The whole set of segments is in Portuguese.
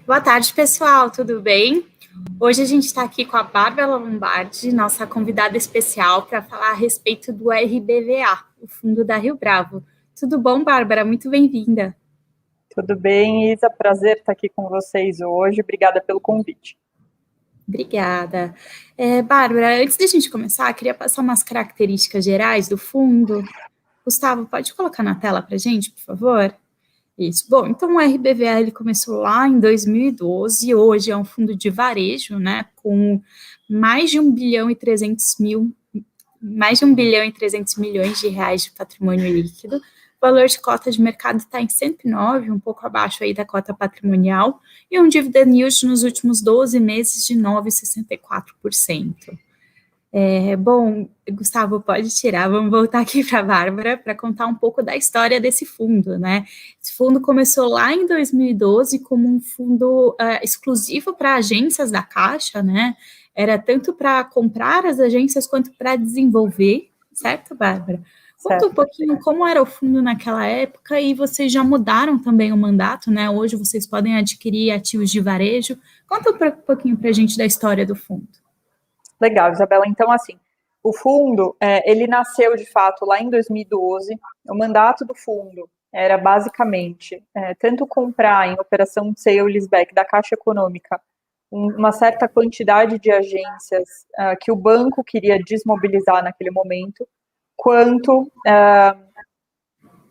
Boa tarde, pessoal, tudo bem? Hoje a gente está aqui com a Bárbara Lombardi, nossa convidada especial, para falar a respeito do RBVA, o Fundo da Rio Bravo. Tudo bom, Bárbara? Muito bem-vinda. Tudo bem, Isa? Prazer estar aqui com vocês hoje. Obrigada pelo convite. Obrigada. Bárbara, antes de a gente começar, queria passar umas características gerais do fundo. Gustavo, pode colocar na tela para a gente, por favor? Isso. Bom, então o RBVA ele começou lá em 2012, hoje é um fundo de varejo, né, com mais de 1 bilhão e 300 mil, mais de 1 bilhão e 300 milhões de reais de patrimônio líquido. O valor de cota de mercado está em 109, um pouco abaixo aí da cota patrimonial, e um dividend yield nos últimos 12 meses de 9,64%. Bom, Gustavo, pode tirar, vamos voltar aqui para a Bárbara para contar um pouco da história desse fundo, né? Esse fundo começou lá em 2012 como um fundo exclusivo para agências da Caixa, né? Era tanto para comprar as agências quanto para desenvolver, certo, Bárbara? Conta um pouquinho como era o fundo naquela época e vocês já mudaram também o mandato, né? Hoje vocês podem adquirir ativos de varejo. Conta um pouquinho para a gente da história do fundo. Legal, Isabela. Então, assim, o fundo, ele nasceu, de fato, lá em 2012. O mandato do fundo era, basicamente, tanto comprar em operação de sale leaseback da Caixa Econômica uma certa quantidade de agências que o banco queria desmobilizar naquele momento, quanto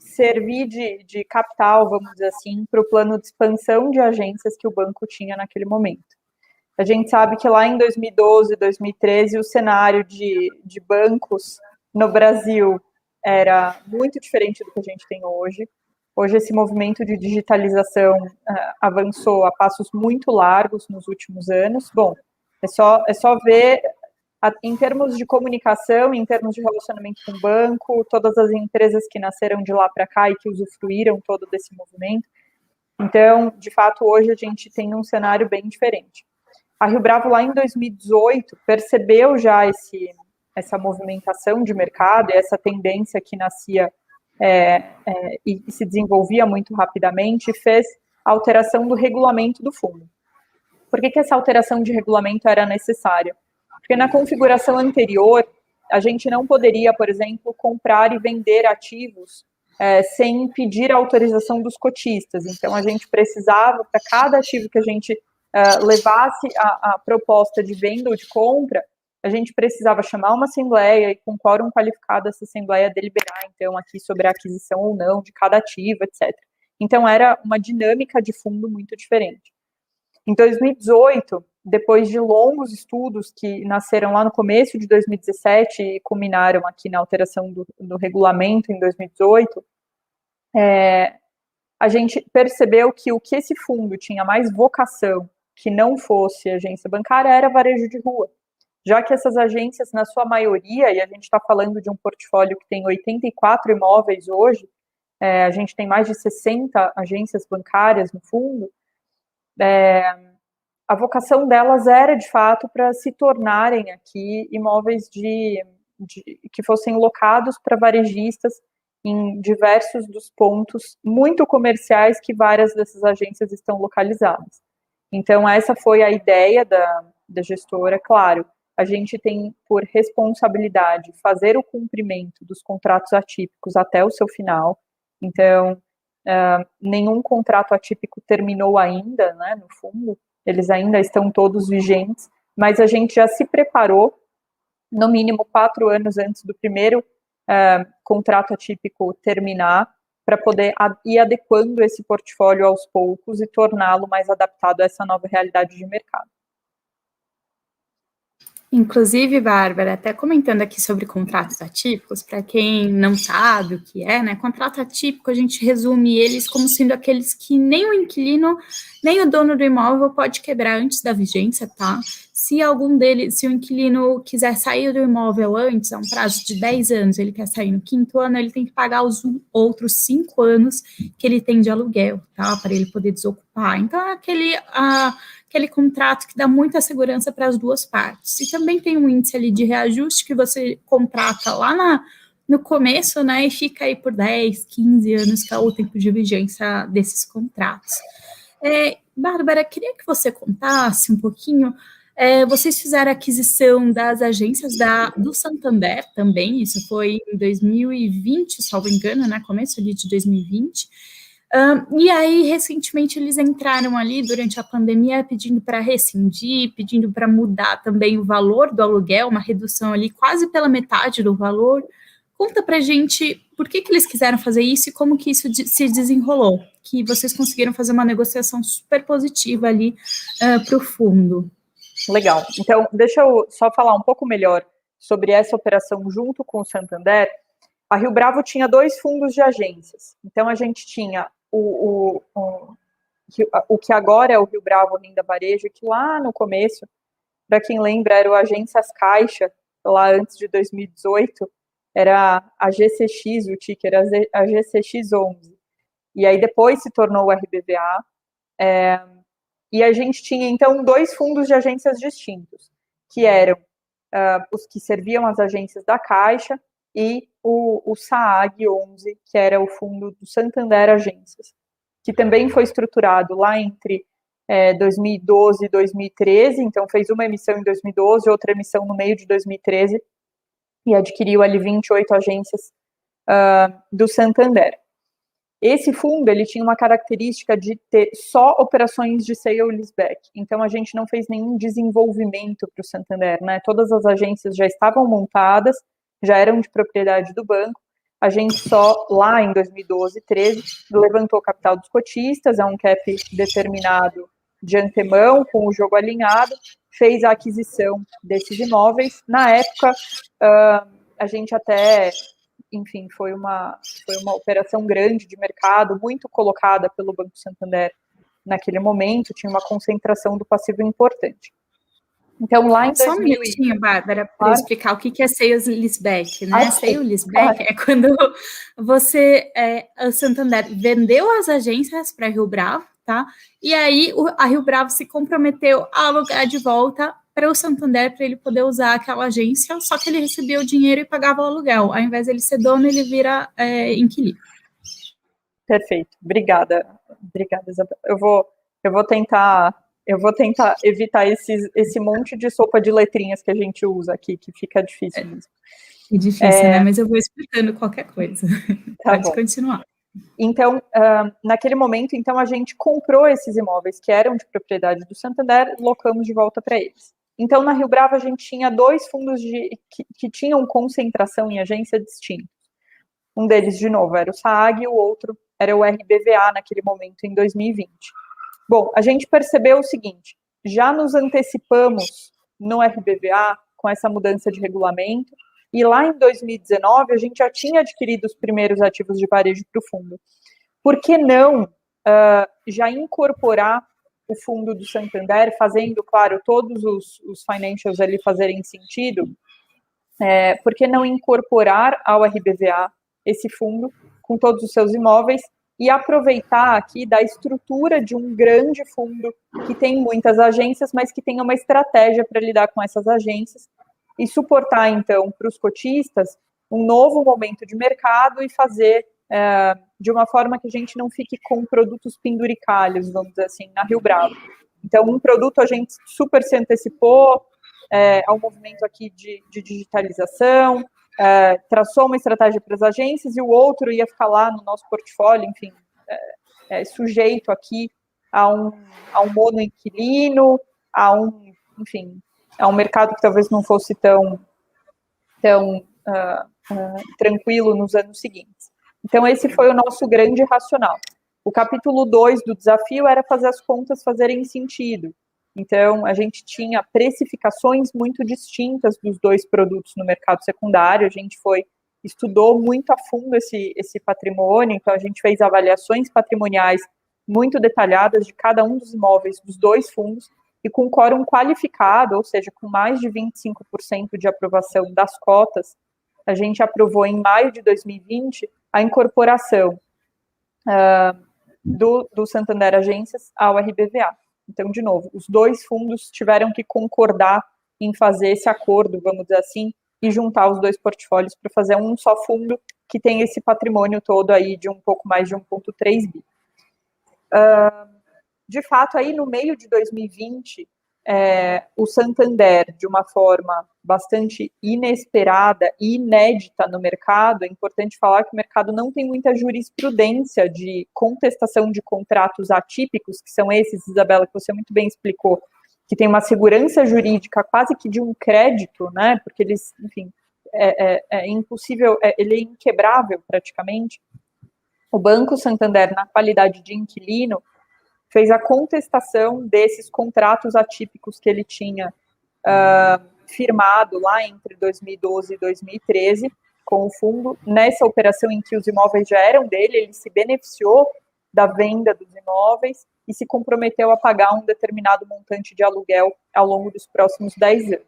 servir de capital, vamos dizer assim, para o plano de expansão de agências que o banco tinha naquele momento. A gente sabe que lá em 2012, 2013, o cenário de bancos no Brasil era muito diferente do que a gente tem hoje. Hoje, esse movimento de digitalização avançou a passos muito largos nos últimos anos. Bom, é só ver, em termos de comunicação, em termos de relacionamento com o banco, todas as empresas que nasceram de lá para cá e que usufruíram todo desse movimento. Então, de fato, hoje a gente tem um cenário bem diferente. A Rio Bravo, lá em 2018, percebeu já essa movimentação de mercado e essa tendência que nascia e se desenvolvia muito rapidamente e fez a alteração do regulamento do fundo. Por que essa alteração de regulamento era necessária? Porque na configuração anterior, a gente não poderia, por exemplo, comprar e vender ativos sem pedir a autorização dos cotistas. Então, a gente precisava, para cada ativo que a gente levasse a proposta de venda ou de compra, a gente precisava chamar uma assembleia e com quórum qualificado essa assembleia deliberar, então, aqui sobre a aquisição ou não de cada ativo, etc. Então, era uma dinâmica de fundo muito diferente. Em 2018, depois de longos estudos que nasceram lá no começo de 2017 e culminaram aqui na alteração do regulamento em 2018, a gente percebeu que o que esse fundo tinha mais vocação que não fosse agência bancária era varejo de rua, já que essas agências, na sua maioria, e a gente está falando de um portfólio que tem 84 imóveis hoje, a gente tem mais de 60 agências bancárias no fundo, a vocação delas era, de fato, para se tornarem aqui imóveis que fossem locados para varejistas em diversos dos pontos muito comerciais que várias dessas agências estão localizadas. Então, essa foi a ideia da gestora. Claro, a gente tem por responsabilidade fazer o cumprimento dos contratos atípicos até o seu final. Então, nenhum contrato atípico terminou ainda, né, no fundo, eles ainda estão todos vigentes, mas a gente já se preparou, no mínimo 4 anos antes do primeiro contrato atípico terminar, para poder ir adequando esse portfólio aos poucos e torná-lo mais adaptado a essa nova realidade de mercado. Inclusive, Bárbara, até comentando aqui sobre contratos atípicos, para quem não sabe o que é, né? Contrato atípico, a gente resume eles como sendo aqueles que nem o inquilino, nem o dono do imóvel pode quebrar antes da vigência, tá? Se o inquilino quiser sair do imóvel antes, a um prazo de 10 anos, ele quer sair no 5º ano, ele tem que pagar os outros 5 anos que ele tem de aluguel, tá? Para ele poder desocupar. Então, é aquele contrato que dá muita segurança para as duas partes. E também tem um índice ali de reajuste que você contrata lá no começo, né, e fica aí por 10, 15 anos, que é o tempo de vigência desses contratos. Bárbara, queria que você contasse um pouquinho. Vocês fizeram a aquisição das agências do Santander também, isso foi em 2020, salvo engano, né? Começo ali de 2020. E aí, recentemente, eles entraram ali durante a pandemia pedindo para rescindir, pedindo para mudar também o valor do aluguel, uma redução ali quase pela metade do valor. Conta para a gente por que eles quiseram fazer isso e como que isso se desenrolou, que vocês conseguiram fazer uma negociação super positiva ali para o fundo. Legal. Então, deixa eu só falar um pouco melhor sobre essa operação junto com o Santander. A Rio Bravo tinha 2 fundos de agências. Então, a gente tinha o que agora é o Rio Bravo Renda Varejo, que lá no começo, para quem lembra, era o Agências Caixa, lá antes de 2018, era a GCX, o ticker, a GCX11. E aí depois se tornou o RBVA. E a gente tinha, então, 2 fundos de agências distintos, que eram os que serviam as agências da Caixa e o SAAG 11, que era o fundo do Santander Agências, que também foi estruturado lá entre 2012 e 2013, então fez uma emissão em 2012, outra emissão no meio de 2013, e adquiriu ali 28 agências do Santander. Esse fundo, ele tinha uma característica de ter só operações de sale leaseback, então a gente não fez nenhum desenvolvimento para o Santander, né? Todas as agências já estavam montadas, já eram de propriedade do banco, a gente só, lá em 2012, 13, levantou o capital dos cotistas, a um cap determinado de antemão, com o jogo alinhado, fez a aquisição desses imóveis. Na época, a gente até, enfim, foi uma operação grande de mercado, muito colocada pelo Banco Santander naquele momento, tinha uma concentração do passivo importante. Então, lá em 2000... Só um minutinho, Bárbara, para explicar o que é sales leaseback, né? Sales leaseback é quando você, o Santander vendeu as agências para a Rio Bravo, tá? E aí a Rio Bravo se comprometeu a alugar de volta para o Santander, para ele poder usar aquela agência, só que ele recebia o dinheiro e pagava o aluguel. Ao invés de ele ser dono, ele vira inquilino. Perfeito. Obrigada, Isabel. Eu vou tentar evitar esse monte de sopa de letrinhas que a gente usa aqui, que fica difícil mesmo. É difícil, né? Mas eu vou explicando qualquer coisa. Tá Pode bom. continuar. Então, naquele momento, então, a gente comprou esses imóveis que eram de propriedade do Santander, locamos de volta para eles. Então, na Rio Bravo, a gente tinha 2 fundos que tinham concentração em agência distinta. Um deles, de novo, era o SAAG e o outro era o RBVA naquele momento, em 2020. Bom, a gente percebeu o seguinte, já nos antecipamos no RBVA com essa mudança de regulamento, e lá em 2019 a gente já tinha adquirido os primeiros ativos de varejo para o fundo. Por que não já incorporar o fundo do Santander, fazendo, claro, todos os financials ali fazerem sentido? Por que não incorporar ao RBVA esse fundo com todos os seus imóveis e aproveitar aqui da estrutura de um grande fundo que tem muitas agências, mas que tem uma estratégia para lidar com essas agências e suportar, então, para os cotistas um novo momento de mercado e fazer de uma forma que a gente não fique com produtos penduricalhos, vamos dizer assim, na Rio Bravo. Então, um produto a gente super se antecipou ao movimento aqui de digitalização, traçou uma estratégia para as agências e o outro ia ficar lá no nosso portfólio, enfim, sujeito aqui a um monoinquilino, enfim, a um mercado que talvez não fosse tão tranquilo nos anos seguintes. Então, esse foi o nosso grande racional. O capítulo 2 do desafio era fazer as contas fazerem sentido. Então, a gente tinha precificações muito distintas dos 2 produtos no mercado secundário, a gente estudou muito a fundo esse patrimônio, então a gente fez avaliações patrimoniais muito detalhadas de cada um dos imóveis dos 2 fundos, e com quórum qualificado, ou seja, com mais de 25% de aprovação das cotas, a gente aprovou em maio de 2020 a incorporação do Santander Agências ao RBVA. Então, de novo, os 2 fundos tiveram que concordar em fazer esse acordo, vamos dizer assim, e juntar os 2 portfólios para fazer um só fundo que tem esse patrimônio todo aí de um pouco mais de 1,3 bi. de fato, aí no meio de 2020, o Santander, de uma forma bastante inesperada e inédita no mercado, é importante falar que o mercado não tem muita jurisprudência de contestação de contratos atípicos, que são esses, Isabela, que você muito bem explicou, que tem uma segurança jurídica quase que de um crédito, né, porque eles, enfim, é impossível, ele é inquebrável praticamente. O Banco Santander, na qualidade de inquilino, fez a contestação desses contratos atípicos que ele tinha firmado lá entre 2012 e 2013 com o fundo. Nessa operação em que os imóveis já eram dele, ele se beneficiou da venda dos imóveis e se comprometeu a pagar um determinado montante de aluguel ao longo dos próximos 10 anos.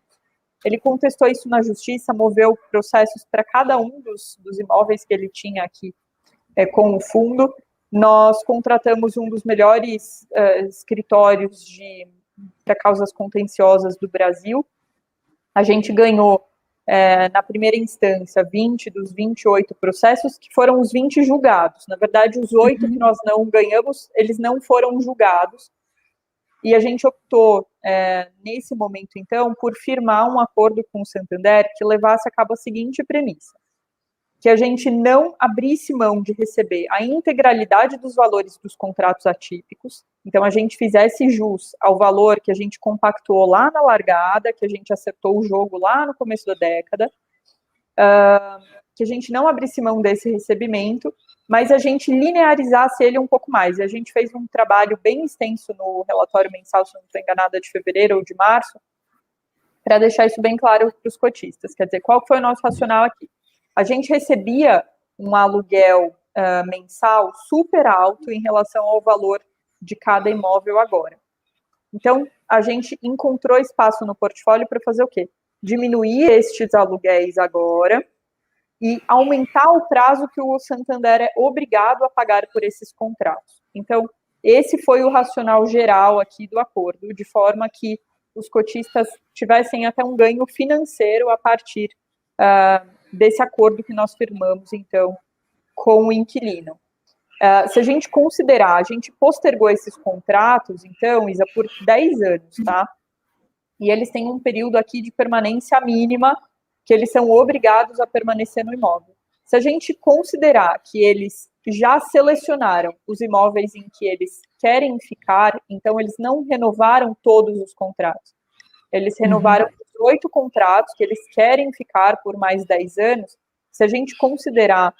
Ele contestou isso na justiça, moveu processos para cada um dos imóveis que ele tinha aqui com o fundo. Nós contratamos um dos melhores escritórios para causas contenciosas do Brasil. A gente ganhou, na primeira instância, 20 dos 28 processos, que foram os 20 julgados. Na verdade, os 8 que nós não ganhamos, eles não foram julgados. E a gente optou, nesse momento, então, por firmar um acordo com o Santander que levasse a cabo a seguinte premissa: que a gente não abrisse mão de receber a integralidade dos valores dos contratos atípicos, então a gente fizesse jus ao valor que a gente compactuou lá na largada, que a gente acertou o jogo lá no começo da década, que a gente não abrisse mão desse recebimento, mas a gente linearizasse ele um pouco mais. E a gente fez um trabalho bem extenso no relatório mensal, se não estou enganada, de fevereiro ou de março, para deixar isso bem claro para os cotistas. Quer dizer, qual foi o nosso racional aqui? A gente recebia um aluguel mensal super alto em relação ao valor de cada imóvel agora. Então, a gente encontrou espaço no portfólio para fazer o quê? Diminuir estes aluguéis agora e aumentar o prazo que o Santander é obrigado a pagar por esses contratos. Então, esse foi o racional geral aqui do acordo, de forma que os cotistas tivessem até um ganho financeiro a partir desse acordo que nós firmamos, então, com o inquilino. Se a gente considerar, a gente postergou esses contratos, então, Isa, por 10 anos, tá? E eles têm um período aqui de permanência mínima, que eles são obrigados a permanecer no imóvel. Se a gente considerar que eles já selecionaram os imóveis em que eles querem ficar, então eles não renovaram todos os contratos. Eles renovaram 18 contratos que eles querem ficar por mais 10 anos. Se a gente considerar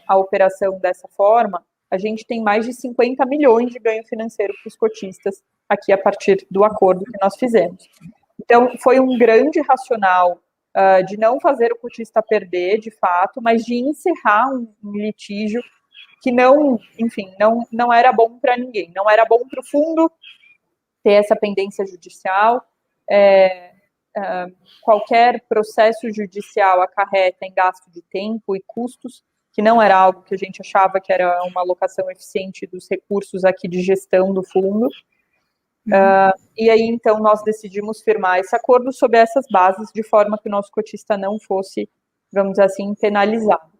a operação dessa forma, a gente tem mais de 50 milhões de ganho financeiro para os cotistas aqui a partir do acordo que nós fizemos. Então, foi um grande racional de não fazer o cotista perder, de fato, mas de encerrar um litígio que não, enfim, não era bom para ninguém. Não era bom para o fundo ter essa pendência judicial. Qualquer processo judicial acarreta em gasto de tempo e custos, que não era algo que a gente achava que era uma alocação eficiente dos recursos aqui de gestão do fundo. E aí, então, nós decidimos firmar esse acordo sob essas bases, de forma que o nosso cotista não fosse, vamos dizer assim, penalizado.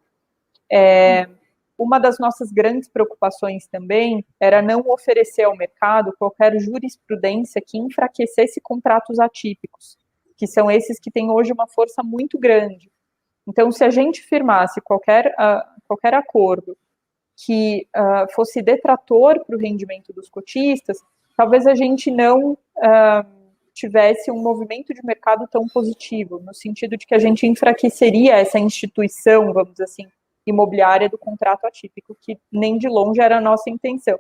Uma das nossas grandes preocupações também era não oferecer ao mercado qualquer jurisprudência que enfraquecesse contratos atípicos, que são esses que têm hoje uma força muito grande. Então, se a gente firmasse qualquer acordo que fosse detrator para o rendimento dos cotistas, talvez a gente não tivesse um movimento de mercado tão positivo, no sentido de que a gente enfraqueceria essa instituição, vamos dizer assim, imobiliária do contrato atípico, que nem de longe era a nossa intenção.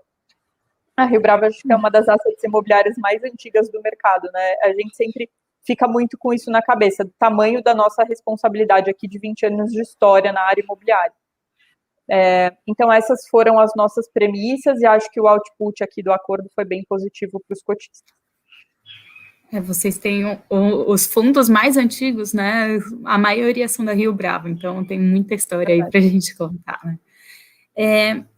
A Rio Bravo, acho que é uma das assets imobiliárias mais antigas do mercado, né? A gente sempre fica muito com isso na cabeça, do tamanho da nossa responsabilidade aqui de 20 anos de história na área imobiliária. Então, essas foram as nossas premissas, e acho que o output aqui do acordo foi bem positivo para os cotistas. Vocês têm os fundos mais antigos, né? A maioria são da Rio Bravo, então tem muita história aí para a gente contar, né?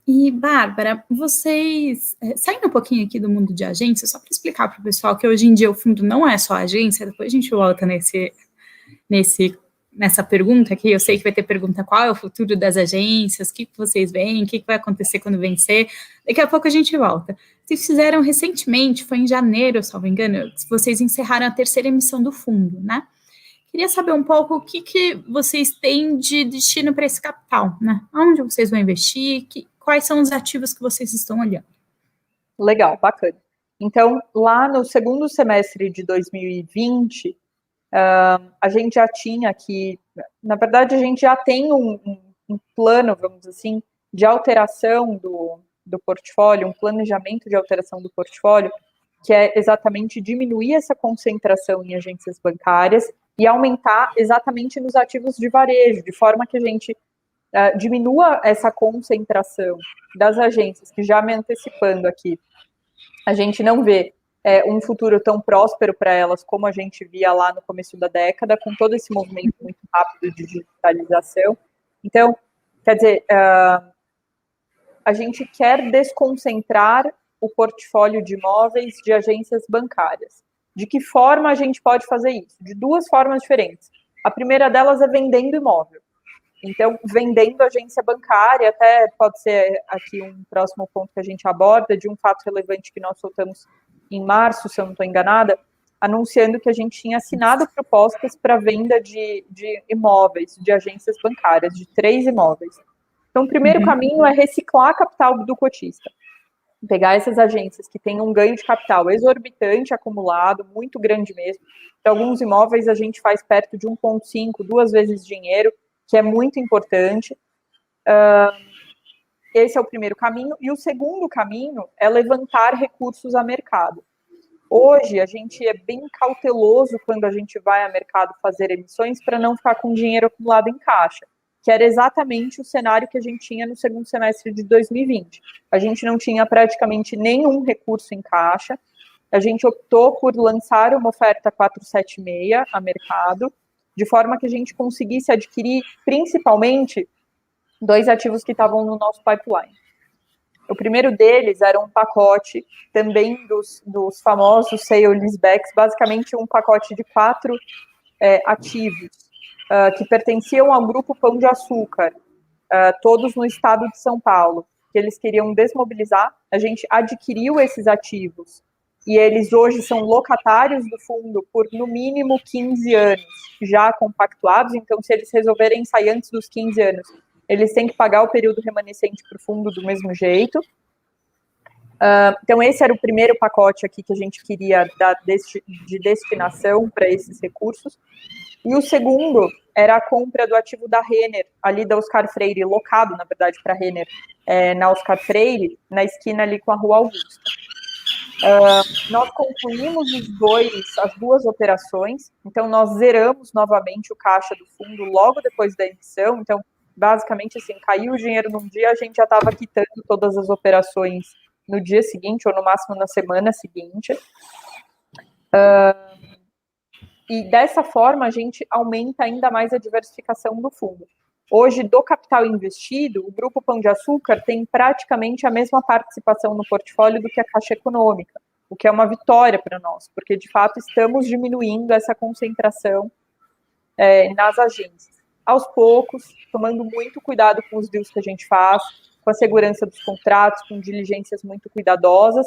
E, Bárbara, vocês, saindo um pouquinho aqui do mundo de agência, só para explicar para o pessoal que hoje em dia o fundo não é só agência, depois a gente volta nesse nessa pergunta aqui, eu sei que vai ter pergunta qual é o futuro das agências, o que vocês veem, o que vai acontecer quando vencer, daqui a pouco a gente volta. Vocês fizeram recentemente, foi em janeiro, se não me engano, vocês encerraram a terceira emissão do fundo, né? Queria saber um pouco o que vocês têm de destino para esse capital, né? Onde vocês vão investir, quais são os ativos que vocês estão olhando? Legal, bacana. Então, lá no segundo semestre de 2020, a gente já tinha aqui, na verdade, a gente já tem um plano, vamos dizer assim, de alteração do portfólio, um planejamento de alteração do portfólio, que é exatamente diminuir essa concentração em agências bancárias e aumentar exatamente nos ativos de varejo, de forma que a gente diminua essa concentração das agências, que já me antecipando aqui, a gente não vê um futuro tão próspero para elas como a gente via lá no começo da década, com todo esse movimento muito rápido de digitalização. Então, quer dizer, a gente quer desconcentrar o portfólio de imóveis de agências bancárias. De que forma a gente pode fazer isso? De duas formas diferentes. A primeira delas é vendendo imóvel. Então, vendendo agência bancária, até pode ser aqui um próximo ponto que a gente aborda, de um fato relevante que nós soltamos em março, se eu não estou enganada, anunciando que a gente tinha assinado propostas para venda de imóveis, de agências bancárias, de 3 imóveis. Então, o primeiro caminho é reciclar capital do cotista. Pegar essas agências que têm um ganho de capital exorbitante acumulado, muito grande mesmo. Para alguns imóveis, a gente faz perto de 1,5, 2 vezes dinheiro, que é muito importante. Esse é o primeiro caminho. E o segundo caminho é levantar recursos a mercado. Hoje, a gente é bem cauteloso quando a gente vai a mercado fazer emissões para não ficar com dinheiro acumulado em caixa, que era exatamente o cenário que a gente tinha no segundo semestre de 2020. A gente não tinha praticamente nenhum recurso em caixa. A gente optou por lançar uma oferta 476 a mercado, de forma que a gente conseguisse adquirir, principalmente, 2 ativos que estavam no nosso pipeline. O primeiro deles era um pacote também dos famosos sale-leasebacks, basicamente um pacote de 4 ativos que pertenciam ao grupo Pão de Açúcar, todos no estado de São Paulo, que eles queriam desmobilizar. A gente adquiriu esses ativos e eles hoje são locatários do fundo por, no mínimo, 15 anos, já compactuados. Então, se eles resolverem sair antes dos 15 anos, eles têm que pagar o período remanescente para o fundo do mesmo jeito. Então, esse era o primeiro pacote aqui que a gente queria dar de destinação para esses recursos. E o segundo era a compra do ativo da Renner, ali da Oscar Freire, locado, na verdade, para a Renner, na Oscar Freire, na esquina ali com a Rua Augusta. Nós concluímos as 2 operações, então nós zeramos novamente o caixa do fundo logo depois da emissão. Então, basicamente, assim, caiu o dinheiro num dia, a gente já estava quitando todas as operações no dia seguinte, ou no máximo na semana seguinte. E dessa forma, a gente aumenta ainda mais a diversificação do fundo. Hoje, do capital investido, o Grupo Pão de Açúcar tem praticamente a mesma participação no portfólio do que a Caixa Econômica, o que é uma vitória para nós, porque, de fato, estamos diminuindo essa concentração nas agências. Aos poucos, tomando muito cuidado com os deals que a gente faz, com a segurança dos contratos, com diligências muito cuidadosas,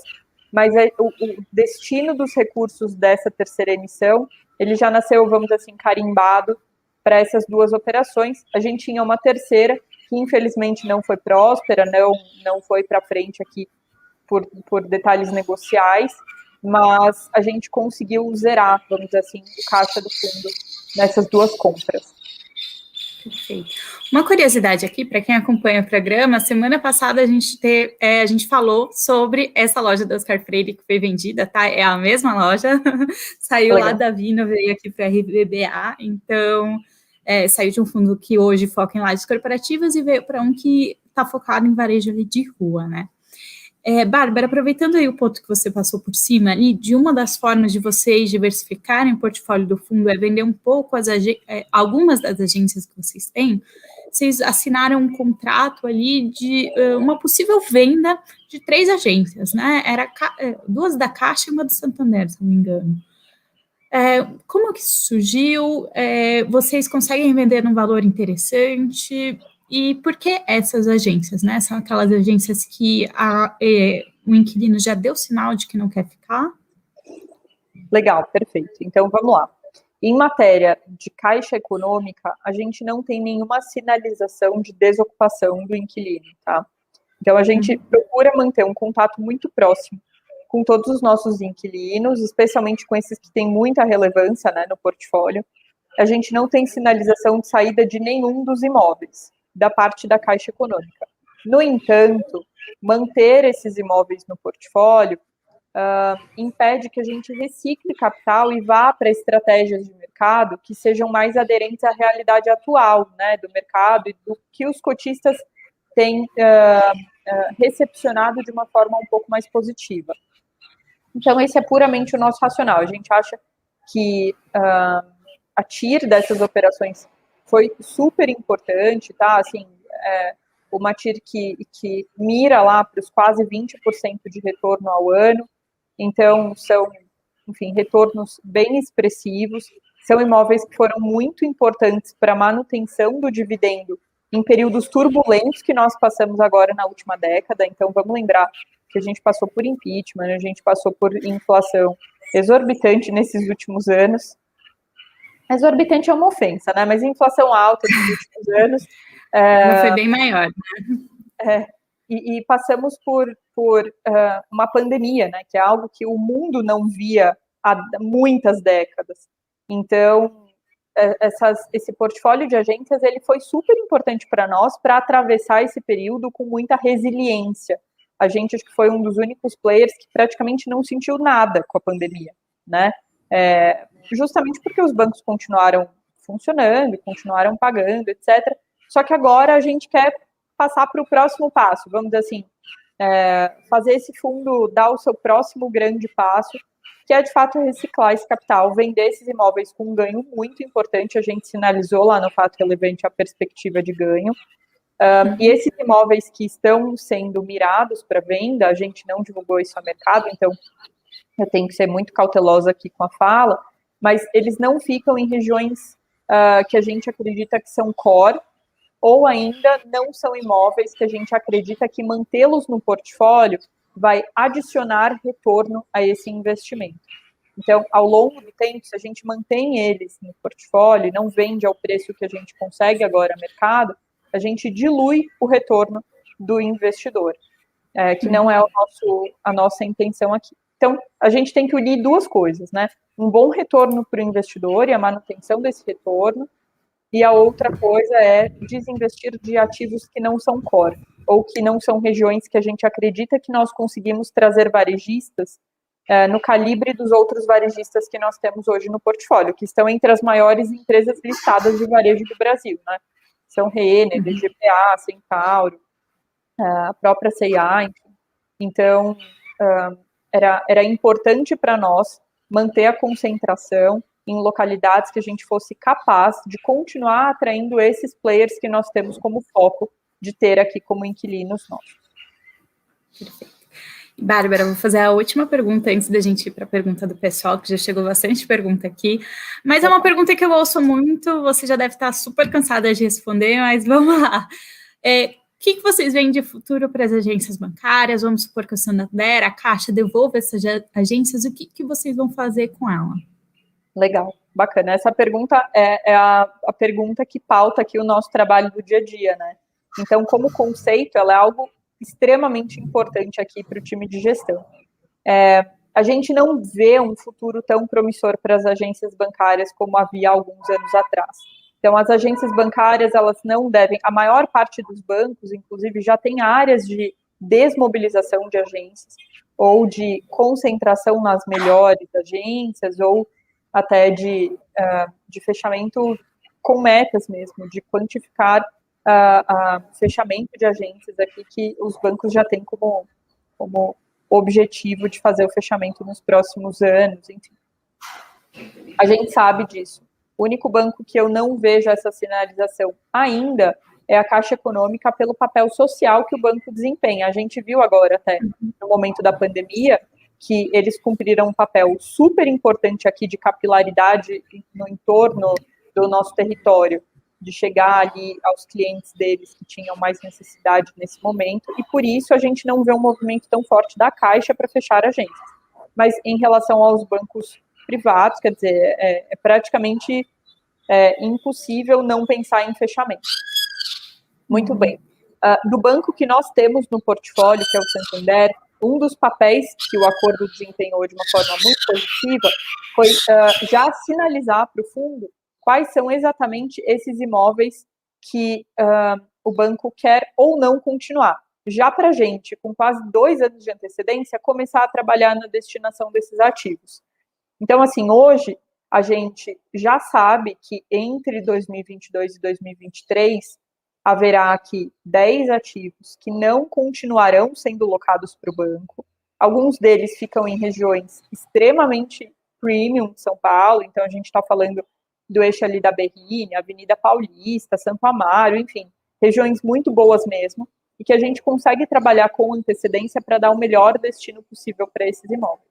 mas o destino dos recursos dessa terceira emissão, ele já nasceu, vamos dizer assim, carimbado para essas 2 operações. A gente tinha uma terceira, que infelizmente não foi próspera, não foi para frente aqui por detalhes negociais, mas a gente conseguiu zerar, vamos dizer assim, o caixa do fundo nessas 2 compras. Perfeito. Uma curiosidade aqui, para quem acompanha o programa, semana passada a gente falou sobre essa loja da Oscar Freire que foi vendida, tá? É a mesma loja, saiu Legal. Lá da Vino, veio aqui para a RBBA, então saiu de um fundo que hoje foca em lajes corporativas e veio para um que está focado em varejo ali de rua, né? Bárbara, aproveitando aí o ponto que você passou por cima ali, de uma das formas de vocês diversificarem o portfólio do fundo é vender um pouco algumas das agências que vocês têm. Vocês assinaram um contrato ali de uma possível venda de 3 agências, né? Era 2 da Caixa e uma do Santander, se não me engano. Como que isso surgiu? Vocês conseguem vender num valor interessante? E por que essas agências, né? São aquelas agências que o inquilino já deu sinal de que não quer ficar? Legal, perfeito. Então, vamos lá. Em matéria de caixa econômica, a gente não tem nenhuma sinalização de desocupação do inquilino, tá? Então, a gente procura manter um contato muito próximo com todos os nossos inquilinos, especialmente com esses que têm muita relevância, né, no portfólio. A gente não tem sinalização de saída de nenhum dos imóveis, da parte da Caixa Econômica. No entanto, manter esses imóveis no portfólio impede que a gente recicle capital e vá para estratégias de mercado que sejam mais aderentes à realidade atual, né, do mercado e do que os cotistas têm recepcionado de uma forma um pouco mais positiva. Então, esse é puramente o nosso racional. A gente acha que a TIR dessas operações foi super importante, tá? Assim, uma TIR que mira lá para os quase 20% de retorno ao ano. Então, são, enfim, retornos bem expressivos. São imóveis que foram muito importantes para a manutenção do dividendo em períodos turbulentos que nós passamos agora na última década. Então, vamos lembrar que a gente passou por impeachment, a gente passou por inflação exorbitante nesses últimos anos. Exorbitante é uma ofensa, né? Mas inflação alta nos últimos anos. Foi bem maior, né? E passamos por uma pandemia, né? Que é algo que o mundo não via há muitas décadas. Então, esse portfólio de agências, ele foi super importante para nós para atravessar esse período com muita resiliência. A gente acho que foi um dos únicos players que praticamente não sentiu nada com a pandemia, né? Justamente porque os bancos continuaram funcionando, continuaram pagando, etc. Só que agora a gente quer passar para o próximo passo, vamos dizer assim, fazer esse fundo dar o seu próximo grande passo, que é de fato reciclar esse capital, vender esses imóveis com um ganho muito importante. A gente sinalizou lá no fato relevante a perspectiva de ganho. E esses imóveis que estão sendo mirados para venda, a gente não divulgou isso ao mercado, então eu tenho que ser muito cautelosa aqui com a fala, mas eles não ficam em regiões que a gente acredita que são core, ou ainda não são imóveis que a gente acredita que mantê-los no portfólio vai adicionar retorno a esse investimento. Então, ao longo do tempo, se a gente mantém eles no portfólio e não vende ao preço que a gente consegue agora no mercado, a gente dilui o retorno do investidor, que não é a nossa intenção aqui. Então, a gente tem que unir duas coisas, né? Um bom retorno para o investidor e a manutenção desse retorno, e a outra coisa é desinvestir de ativos que não são core, ou que não são regiões que a gente acredita que nós conseguimos trazer varejistas no calibre dos outros varejistas que nós temos hoje no portfólio, que estão entre as maiores empresas listadas de varejo do Brasil, né? São Renner, BGPA, Centauro, a própria C&A, enfim. Então, era importante para nós manter a concentração em localidades que a gente fosse capaz de continuar atraindo esses players que nós temos como foco de ter aqui como inquilinos nossos. Perfeito. Bárbara, vou fazer a última pergunta antes da gente ir para a pergunta do pessoal, que já chegou bastante pergunta aqui, mas é uma pergunta que eu ouço muito, você já deve estar super cansada de responder, mas vamos lá. O que vocês veem de futuro para as agências bancárias? Vamos supor que o Santander, a Caixa, devolva essas agências, o que vocês vão fazer com ela? Legal, bacana. Essa pergunta é a pergunta que pauta aqui o nosso trabalho do dia a dia, né? Então, como conceito, ela é algo extremamente importante aqui para o time de gestão. A gente não vê um futuro tão promissor para as agências bancárias como havia alguns anos atrás. Então, as agências bancárias, elas não devem, a maior parte dos bancos, inclusive, já tem áreas de desmobilização de agências, ou de concentração nas melhores agências, ou até de fechamento com metas mesmo, de quantificar fechamento de agências aqui que os bancos já têm como objetivo de fazer o fechamento nos próximos anos, enfim. A gente sabe disso. O único banco que eu não vejo essa sinalização ainda é a Caixa Econômica pelo papel social que o banco desempenha. A gente viu agora até no momento da pandemia que eles cumpriram um papel super importante aqui de capilaridade no entorno do nosso território, de chegar ali aos clientes deles que tinham mais necessidade nesse momento, e por isso a gente não vê um movimento tão forte da Caixa para fechar agências. Mas em relação aos bancos privados, quer dizer, é praticamente impossível não pensar em fechamento. Muito bem. Do banco que nós temos no portfólio, que é o Santander, um dos papéis que o acordo desempenhou de uma forma muito positiva foi já sinalizar para o fundo quais são exatamente esses imóveis que o banco quer ou não continuar. Já para a gente, com quase 2 anos de antecedência, começar a trabalhar na destinação desses ativos. Então, assim, hoje a gente já sabe que entre 2022 e 2023 haverá aqui 10 ativos que não continuarão sendo locados para o banco. Alguns deles ficam em regiões extremamente premium de São Paulo, então a gente está falando do eixo ali da Berrini, Avenida Paulista, Santo Amaro, enfim, regiões muito boas mesmo, e que a gente consegue trabalhar com antecedência para dar o melhor destino possível para esses imóveis.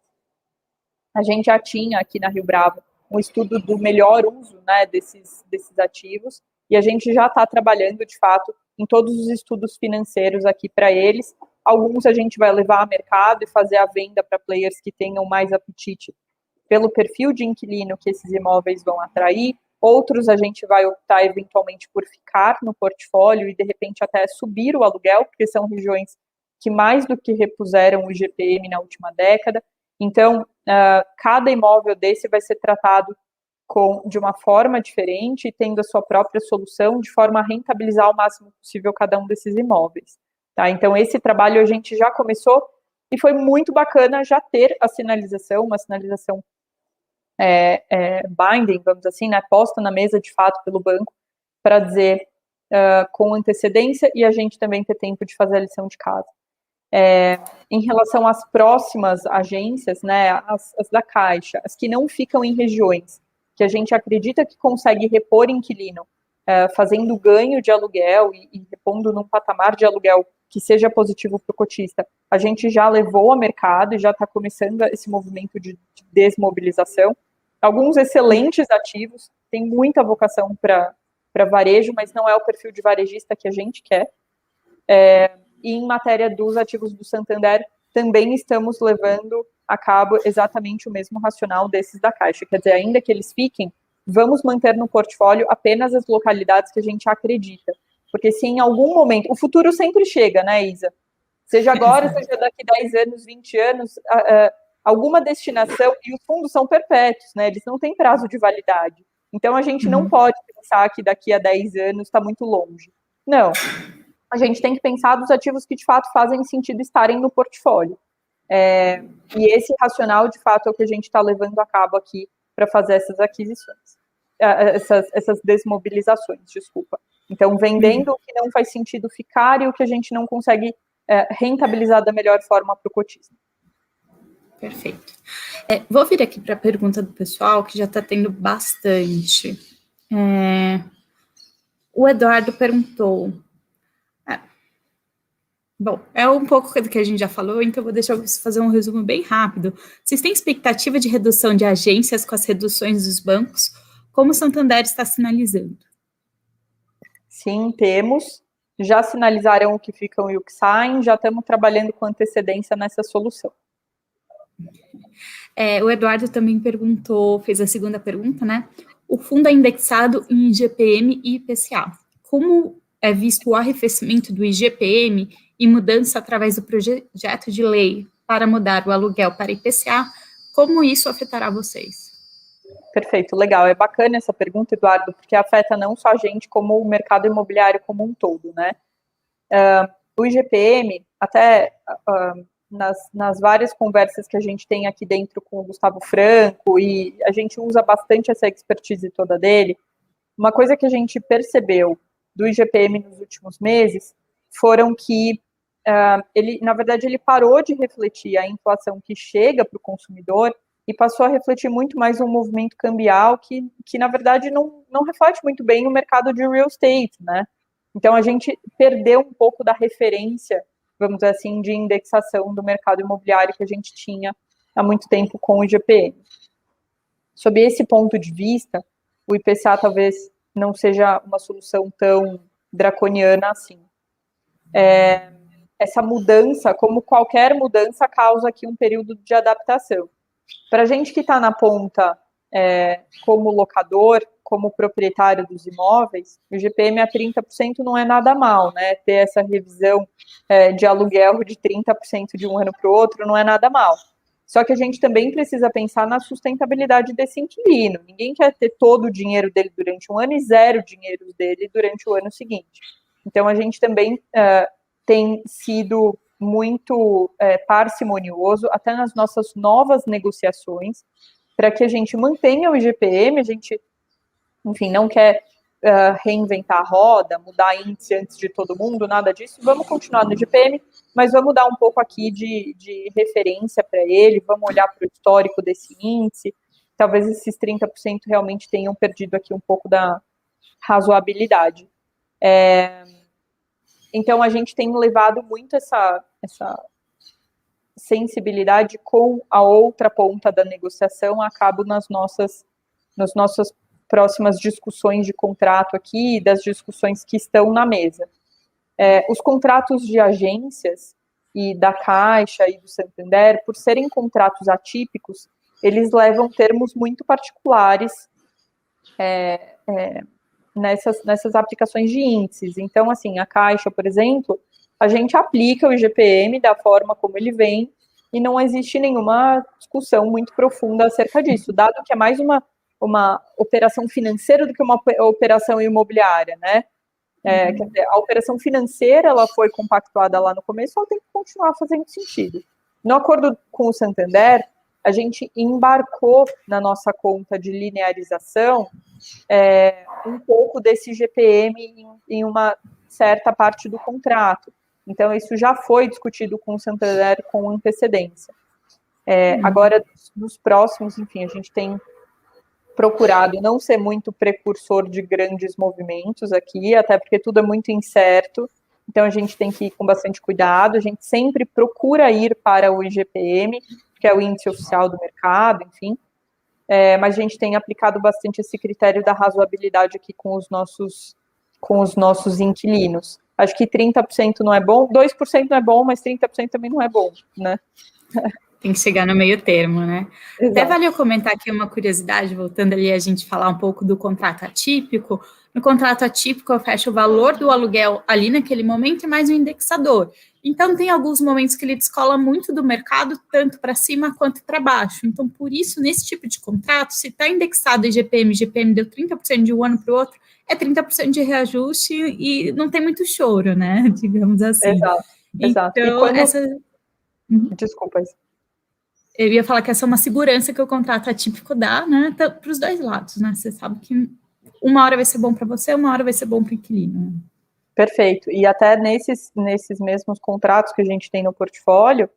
A gente já tinha aqui na Rio Bravo um estudo do melhor uso, né, desses ativos, e a gente já está trabalhando, de fato, em todos os estudos financeiros aqui para eles. Alguns a gente vai levar ao mercado e fazer a venda para players que tenham mais apetite pelo perfil de inquilino que esses imóveis vão atrair. Outros a gente vai optar, eventualmente, por ficar no portfólio e, de repente, até subir o aluguel, porque são regiões que mais do que repuseram o IGPM na última década. Então, cada imóvel desse vai ser tratado de uma forma diferente, tendo a sua própria solução, de forma a rentabilizar o máximo possível cada um desses imóveis. Tá? Então, esse trabalho a gente já começou e foi muito bacana já ter a sinalização, uma sinalização binding, vamos dizer assim, né, posta na mesa de fato pelo banco, para dizer com antecedência e a gente também ter tempo de fazer a lição de casa. Em relação às próximas agências, né, as da Caixa, as que não ficam em regiões que a gente acredita que consegue repor inquilino, fazendo ganho de aluguel e repondo num patamar de aluguel que seja positivo para o cotista, a gente já levou ao mercado e já está começando esse movimento de desmobilização. Alguns excelentes ativos, têm muita vocação para varejo, mas não é o perfil de varejista que a gente quer. E em matéria dos ativos do Santander, também estamos levando a cabo exatamente o mesmo racional desses da Caixa. Quer dizer, ainda que eles fiquem, vamos manter no portfólio apenas as localidades que a gente acredita. Porque se em algum momento... O futuro sempre chega, né, Isa? Seja agora, seja daqui 10 anos, 20 anos, alguma destinação... E os fundos são perpétuos, né? Eles não têm prazo de validade. Então, a gente não pode pensar que daqui a 10 anos está muito longe. Não. A gente tem que pensar dos ativos que, de fato, fazem sentido estarem no portfólio. E esse racional, de fato, é o que a gente está levando a cabo aqui para fazer essas aquisições, essas desmobilizações, desculpa. Então, vendendo o que não faz sentido ficar e o que a gente não consegue rentabilizar da melhor forma para o cotista. Perfeito. Vou vir aqui para a pergunta do pessoal, que já está tendo bastante. O Eduardo perguntou... Bom, é um pouco do que a gente já falou, então vou deixar você fazer um resumo bem rápido. Vocês têm expectativa de redução de agências com as reduções dos bancos? Como o Santander está sinalizando? Sim, temos. Já sinalizaram o que ficam e o que saem, já estamos trabalhando com antecedência nessa solução. O Eduardo também perguntou, fez a segunda pergunta, né? O fundo é indexado em IGPM e IPCA. Como é visto o arrefecimento do IGPM e mudança através do projeto de lei para mudar o aluguel para IPCA, como isso afetará vocês? Perfeito, legal. É bacana essa pergunta, Eduardo, porque afeta não só a gente, como o mercado imobiliário como um todo, né? O IGPM, até nas várias conversas que a gente tem aqui dentro com o Gustavo Franco, e a gente usa bastante essa expertise toda dele, uma coisa que a gente percebeu do IGPM nos últimos meses foram que na verdade, ele parou de refletir a inflação que chega para o consumidor e passou a refletir muito mais um movimento cambial que na verdade, não reflete muito bem o mercado de real estate, né? Então, a gente perdeu um pouco da referência, vamos dizer assim, de indexação do mercado imobiliário que a gente tinha há muito tempo com o IGPM. Sob esse ponto de vista, o IPCA talvez não seja uma solução tão draconiana assim. Essa mudança, como qualquer mudança, causa aqui um período de adaptação. Para a gente que está na ponta como locador, como proprietário dos imóveis, o IGPM a 30% não é nada mal, né? Ter essa revisão de aluguel de 30% de um ano para o outro não é nada mal. Só que a gente também precisa pensar na sustentabilidade desse inquilino. Ninguém quer ter todo o dinheiro dele durante um ano e zero dinheiro dele durante o ano seguinte. Então, a gente também tem sido muito parcimonioso, até nas nossas novas negociações, para que a gente mantenha o IGPM. A gente, enfim, não quer reinventar a roda, mudar índice antes de todo mundo, nada disso. Vamos continuar no IGPM, mas vamos dar um pouco aqui de referência para ele, vamos olhar para o histórico desse índice. Talvez esses 30% realmente tenham perdido aqui um pouco da razoabilidade. Então, a gente tem levado muito essa sensibilidade com a outra ponta da negociação a cabo nas nossas próximas discussões de contrato aqui, das discussões que estão na mesa. Os contratos de agências e da Caixa e do Santander, por serem contratos atípicos, eles levam termos muito particulares nessas aplicações de índices. Então, assim, a Caixa, por exemplo, a gente aplica o IGPM da forma como ele vem e não existe nenhuma discussão muito profunda acerca disso, dado que é mais uma operação financeira do que uma operação imobiliária, né? Quer dizer, a operação financeira, ela foi compactuada lá no começo, ela tem que continuar fazendo sentido. No acordo com o Santander, a gente embarcou na nossa conta de linearização um pouco desse IGPM em uma certa parte do contrato. Então, isso já foi discutido com o Santander com antecedência. Agora, nos próximos, enfim, a gente tem procurado não ser muito precursor de grandes movimentos aqui, até porque tudo é muito incerto, então a gente tem que ir com bastante cuidado, a gente sempre procura ir para o IGPM, que é o índice oficial do mercado, enfim, mas a gente tem aplicado bastante esse critério da razoabilidade aqui com os nossos inquilinos. Acho que 30% não é bom, 2% não é bom, mas 30% também não é bom, né? Tem que chegar no meio termo, né? Exato. Até valeu comentar aqui uma curiosidade, voltando ali a gente falar um pouco do contrato atípico. No contrato atípico, eu fecho o valor do aluguel ali naquele momento e mais o indexador. Então, tem alguns momentos que ele descola muito do mercado, tanto para cima quanto para baixo. Então, por isso, nesse tipo de contrato, se está indexado IGPM deu 30% de um ano para o outro, é 30% de reajuste e não tem muito choro, né? Digamos assim. Exato. Então, Desculpa. Eu ia falar que essa é uma segurança que o contrato atípico dá, né, para os dois lados, né? Você sabe que uma hora vai ser bom para você, uma hora vai ser bom para o inquilino. Perfeito. E até nesses mesmos contratos que a gente tem no portfólio,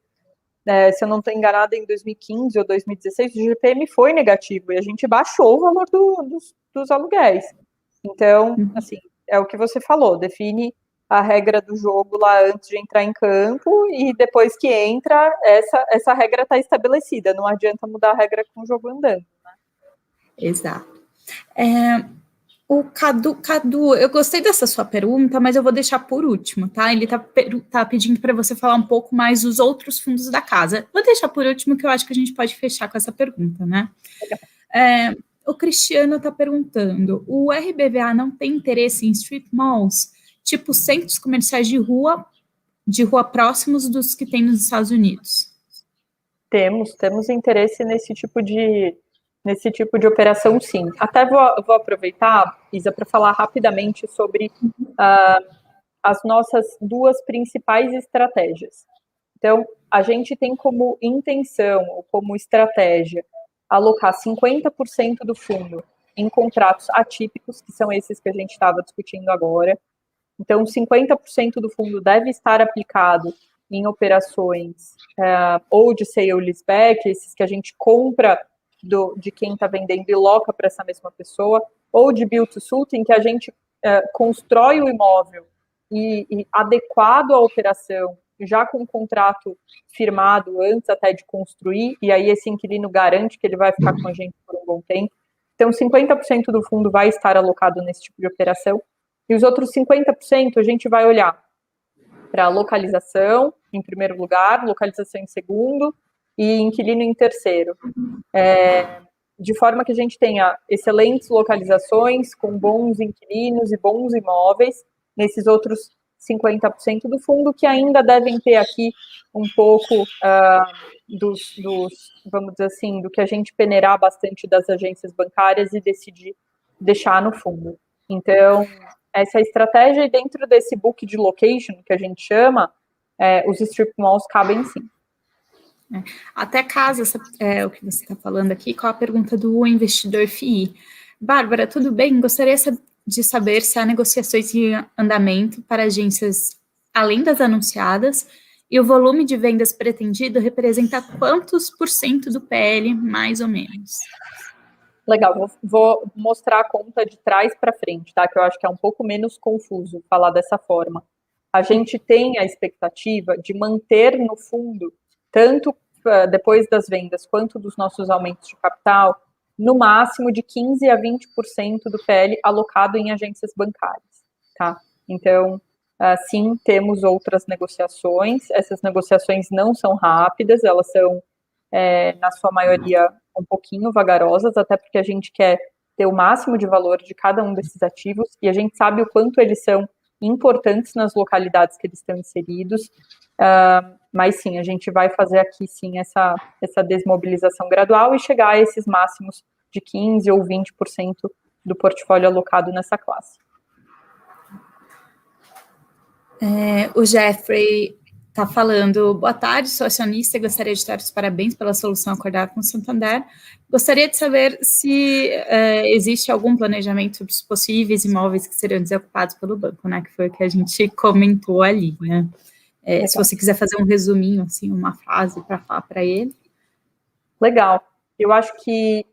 se eu não estou enganada, em 2015 ou 2016, o IGPM foi negativo e a gente baixou o valor dos aluguéis. Então, assim, é o que você falou, define a regra do jogo lá antes de entrar em campo e depois que entra, essa regra está estabelecida. Não adianta mudar a regra com o jogo andando, né? Exato. O Cadu, eu gostei dessa sua pergunta, mas eu vou deixar por último, tá? Ele tá pedindo para você falar um pouco mais dos outros fundos da casa. Vou deixar por último, que eu acho que a gente pode fechar com essa pergunta, né? O Cristiano está perguntando, o RBVA não tem interesse em strip malls, tipo centros comerciais de rua próximos dos que tem nos Estados Unidos? Temos interesse nesse tipo de operação, sim. Até vou aproveitar, Isa, para falar rapidamente sobre as nossas duas principais estratégias. Então, a gente tem como intenção, ou como estratégia, alocar 50% do fundo em contratos atípicos, que são esses que a gente estava discutindo agora. Então, 50% do fundo deve estar aplicado em operações ou de sale leaseback, esses que a gente compra de quem está vendendo e loca para essa mesma pessoa, ou de build to suit, em que a gente constrói o imóvel e adequado à operação, já com o contrato firmado antes até de construir, e aí esse inquilino garante que ele vai ficar com a gente por um bom tempo. Então, 50% do fundo vai estar alocado nesse tipo de operação, e os outros 50% a gente vai olhar para localização, em primeiro lugar, localização em segundo, e inquilino em terceiro. De forma que a gente tenha excelentes localizações, com bons inquilinos e bons imóveis, nesses outros 50% do fundo, que ainda devem ter aqui um pouco vamos dizer assim, do que a gente peneirar bastante das agências bancárias e decidir deixar no fundo. Então, essa é a estratégia, e dentro desse book de location, que a gente chama, os strip malls cabem sim. Até caso, o que você está falando aqui, com a pergunta do investidor FII. Bárbara, tudo bem? Gostaria de saber se há negociações em andamento para agências além das anunciadas, e o volume de vendas pretendido representa quantos por cento do PL, mais ou menos? Legal, vou mostrar a conta de trás para frente, tá? Que eu acho que é um pouco menos confuso falar dessa forma. A gente tem a expectativa de manter no fundo, tanto depois das vendas quanto dos nossos aumentos de capital, no máximo de 15% a 20% do PL alocado em agências bancárias, tá? Então, sim, temos outras negociações. Essas negociações não são rápidas, elas são, na sua maioria, um pouquinho vagarosas, até porque a gente quer ter o máximo de valor de cada um desses ativos, e a gente sabe o quanto eles são importantes nas localidades que eles estão inseridos, mas sim, a gente vai fazer aqui sim essa desmobilização gradual e chegar a esses máximos de 15% ou 20% do portfólio alocado nessa classe. O Jeffrey está falando: boa tarde, sou acionista e gostaria de dar os parabéns pela solução acordada com o Santander. Gostaria de saber se existe algum planejamento sobre os possíveis imóveis que seriam desocupados pelo banco, né? Que foi o que a gente comentou ali, né? Se você quiser fazer um resuminho, assim, uma frase para falar para ele. Legal. Eu acho que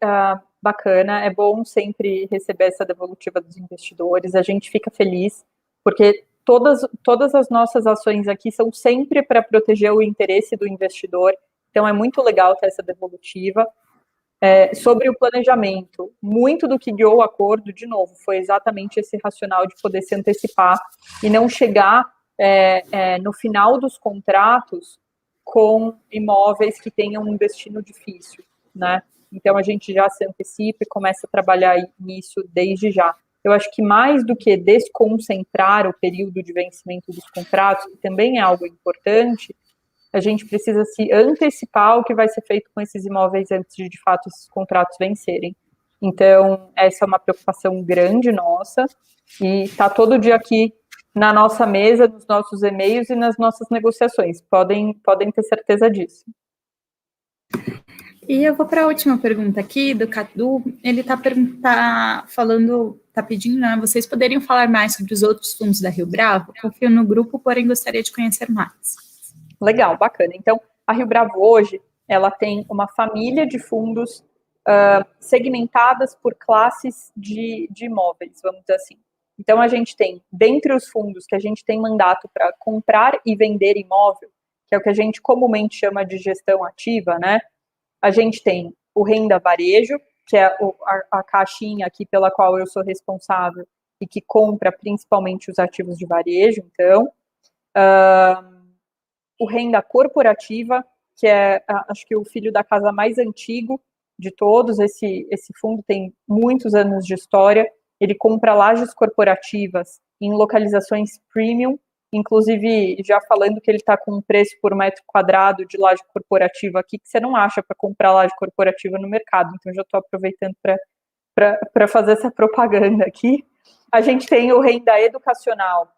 bacana, é bom sempre receber essa devolutiva dos investidores, a gente fica feliz, porque todas as nossas ações aqui são sempre para proteger o interesse do investidor, então é muito legal ter essa devolutiva. Sobre o planejamento, muito do que guiou o acordo, de novo, foi exatamente esse racional de poder se antecipar e não chegar no final dos contratos com imóveis que tenham um destino difícil, né? Então a gente já se antecipa e começa a trabalhar nisso desde já. Eu acho que mais do que desconcentrar o período de vencimento dos contratos, que também é algo importante, a gente precisa se antecipar o que vai ser feito com esses imóveis antes de fato, esses contratos vencerem. Então, essa é uma preocupação grande nossa, e está todo dia aqui na nossa mesa, nos nossos e-mails e nas nossas negociações. Podem ter certeza disso. E eu vou para a última pergunta aqui, do Cadu. Ele está pedindo, né, vocês poderiam falar mais sobre os outros fundos da Rio Bravo? Confio no grupo, porém gostaria de conhecer mais. Legal, bacana. Então, a Rio Bravo hoje, ela tem uma família de fundos segmentadas por classes de imóveis, vamos dizer assim. Então, a gente tem, dentre os fundos que a gente tem mandato para comprar e vender imóvel, que é o que a gente comumente chama de gestão ativa, né? A gente tem o Renda Varejo, que é a caixinha aqui pela qual eu sou responsável e que compra principalmente os ativos de varejo, então. O Renda Corporativa, que é, acho que o filho da casa mais antigo de todos, esse fundo tem muitos anos de história, ele compra lajes corporativas em localizações premium, inclusive já falando que ele está com um preço por metro quadrado de laje corporativa aqui, que você não acha para comprar laje corporativa no mercado, então já estou aproveitando para fazer essa propaganda aqui. A gente tem o Renda Educacional,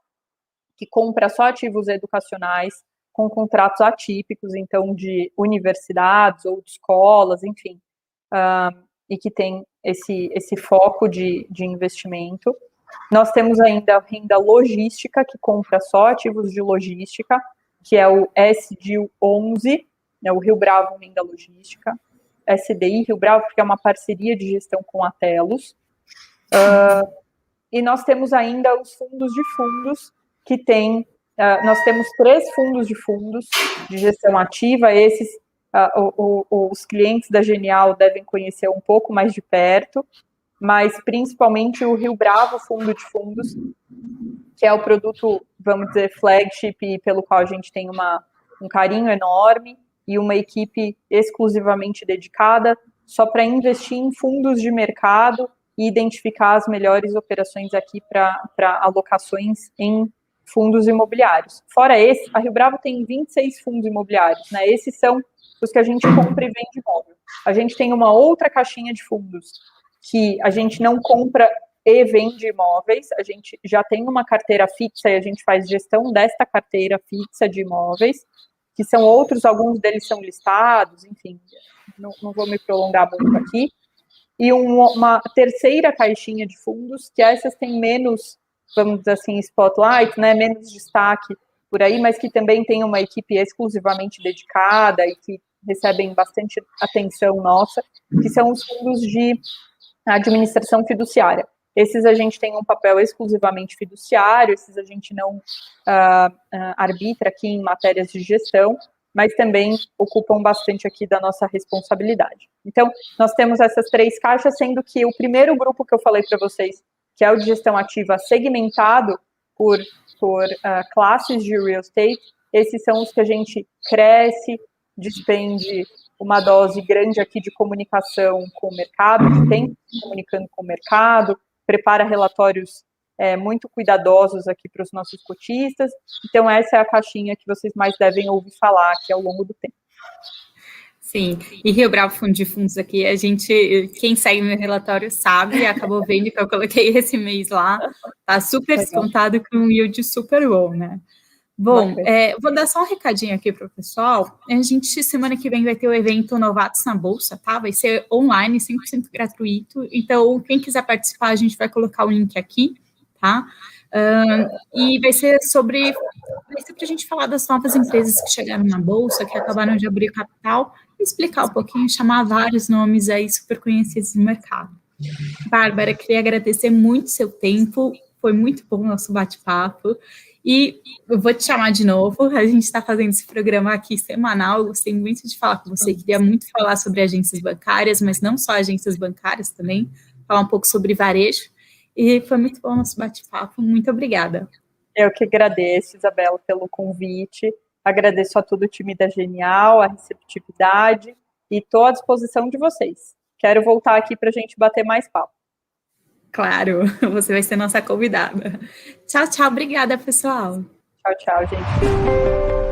que compra só ativos educacionais, com contratos atípicos, então, de universidades ou de escolas, enfim, e que tem esse foco de investimento. Nós temos ainda a Renda Logística, que compra só ativos de logística, que é o SDIL 11, né, o Rio Bravo Renda Logística, SDI Rio Bravo, porque é uma parceria de gestão com a Telos. E nós temos ainda os fundos de fundos, que tem nós temos 3 fundos de gestão ativa, esses os clientes da Genial devem conhecer um pouco mais de perto, mas principalmente o Rio Bravo Fundo de Fundos, que é o produto, vamos dizer, flagship, pelo qual a gente tem um carinho enorme e uma equipe exclusivamente dedicada só para investir em fundos de mercado e identificar as melhores operações aqui para alocações em fundos imobiliários. Fora esse, a Rio Bravo tem 26 fundos imobiliários, né? Esses são os que a gente compra e vende imóvel. A gente tem uma outra caixinha de fundos que a gente não compra e vende imóveis, a gente já tem uma carteira fixa e a gente faz gestão desta carteira fixa de imóveis, que são outros, alguns deles são listados, enfim, não vou me prolongar muito aqui. E uma terceira caixinha de fundos, que essas têm menos, vamos dizer assim, spotlight, né, menos destaque por aí, mas que também tem uma equipe exclusivamente dedicada e que recebem bastante atenção nossa, que são os fundos de administração fiduciária. Esses a gente tem um papel exclusivamente fiduciário, esses a gente não arbitra aqui em matérias de gestão, mas também ocupam bastante aqui da nossa responsabilidade. Então, nós temos essas 3 caixas, sendo que o primeiro grupo que eu falei para vocês, que é o de gestão ativa segmentado por classes de real estate, esses são os que a gente cresce, despende uma dose grande aqui de comunicação com o mercado, de tempo comunicando com o mercado, prepara relatórios muito cuidadosos aqui para os nossos cotistas. Então, essa é a caixinha que vocês mais devem ouvir falar aqui ao longo do tempo. Sim, e Rio Bravo Fundo de Fundos aqui, quem segue meu relatório sabe, acabou vendo que eu coloquei esse mês lá, tá super descontado com um yield super bom, né? Bom, vou dar só um recadinho aqui para o pessoal. A gente, semana que vem, vai ter o evento Novatos na Bolsa, tá? Vai ser online, 100% gratuito. Então, quem quiser participar, a gente vai colocar o link aqui, tá? E vai ser para a gente falar das novas empresas que chegaram na Bolsa, que acabaram de abrir capital, e explicar um pouquinho, chamar vários nomes aí super conhecidos no mercado. Bárbara, queria agradecer muito seu tempo, foi muito bom o nosso bate-papo. E eu vou te chamar de novo, a gente está fazendo esse programa aqui semanal, eu gostei muito de falar com você, queria muito falar sobre agências bancárias, mas não só agências bancárias também, falar um pouco sobre varejo, e foi muito bom o nosso bate-papo, muito obrigada. Eu que agradeço, Isabela, pelo convite, agradeço a todo o time da Genial, a receptividade, e estou à disposição de vocês. Quero voltar aqui para a gente bater mais papo. Claro, você vai ser nossa convidada. Tchau, tchau. Obrigada, pessoal. Tchau, tchau, gente.